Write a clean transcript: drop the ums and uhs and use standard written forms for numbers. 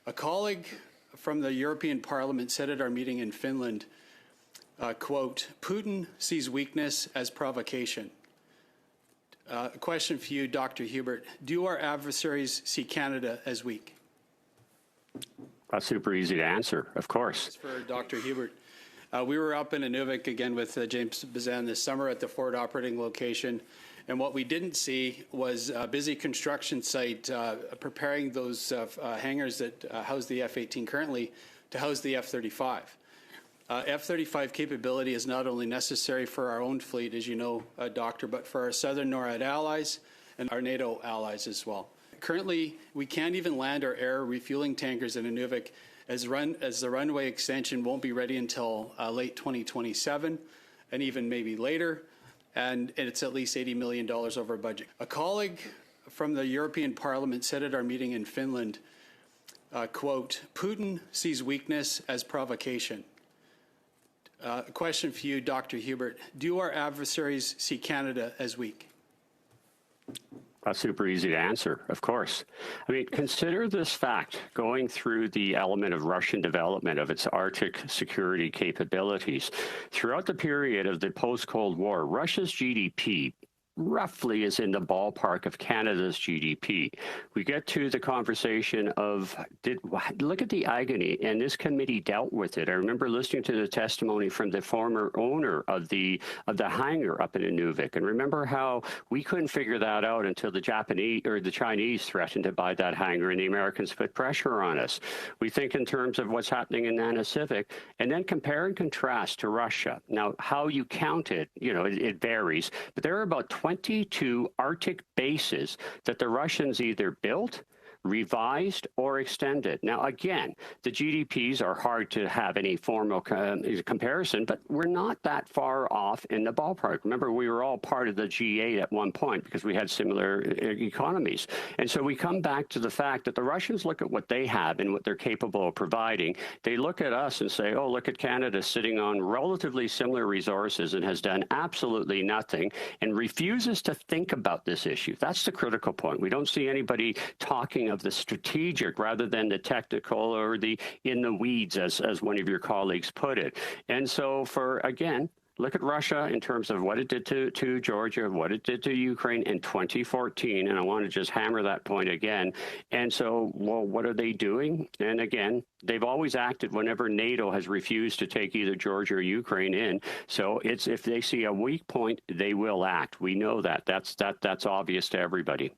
A colleague from the European Parliament said at our meeting in Finland, quote, Putin sees weakness as provocation. A question for you, Dr. Huebert. Do our adversaries see Canada as weak? That's super easy to answer, of course. For Dr. Huebert. We were up in Inuvik again with James Bazan this summer at the Ford operating location. And what we didn't see was a busy construction site preparing those hangars that house the F-18 currently to house the F-35. F-35 capability is not only necessary for our own fleet, as you know, Doctor, but for our Southern NORAD allies and our NATO allies as well. Currently, we can't even land our air refueling tankers in Inuvik as the runway extension won't be ready until late 2027 and even maybe later. And it's at least $80 million over budget. A colleague from the European Parliament said at our meeting in Finland, quote, Putin sees weakness as provocation. A question for you, Dr. Huebert. Do our adversaries see Canada as weak? That's super easy to answer, of course. I mean, consider this fact going through the element of Russian development of its Arctic security capabilities. Throughout the period of the post-Cold War, Russia's GDP roughly is in the ballpark of Canada's GDP. We get to the conversation of, look at the agony, and this committee dealt with it. I remember listening to the testimony from the former owner of the hangar up in Inuvik, and remember how we couldn't figure that out until the Japanese or the Chinese threatened to buy that hangar, and the Americans put pressure on us. We think in terms of what's happening in Nanisivik, and then compare and contrast to Russia. Now, how you count it, it varies, but there are about 22 Arctic bases that the Russians either built, revised, or extended. Now, again, the GDPs are hard to have any formal comparison, but we're not that far off in the ballpark. Remember, we were all part of the G8 at one point because we had similar economies. And so we come back to the fact that the Russians look at what they have and what they're capable of providing. They look at us and say, oh, look at Canada sitting on relatively similar resources and has done absolutely nothing and refuses to think about this issue. That's the critical point. We don't see anybody talking of the strategic rather than the technical or the in the weeds, as one of your colleagues put it. And so again, look at Russia in terms of what it did to Georgia, what it did to Ukraine in 2014, and I want to just hammer that point again. And so, well, what are they doing? And again, they've always acted whenever NATO has refused to take either Georgia or Ukraine in. So it's if they see a weak point, they will act. We know that. That's obvious to everybody.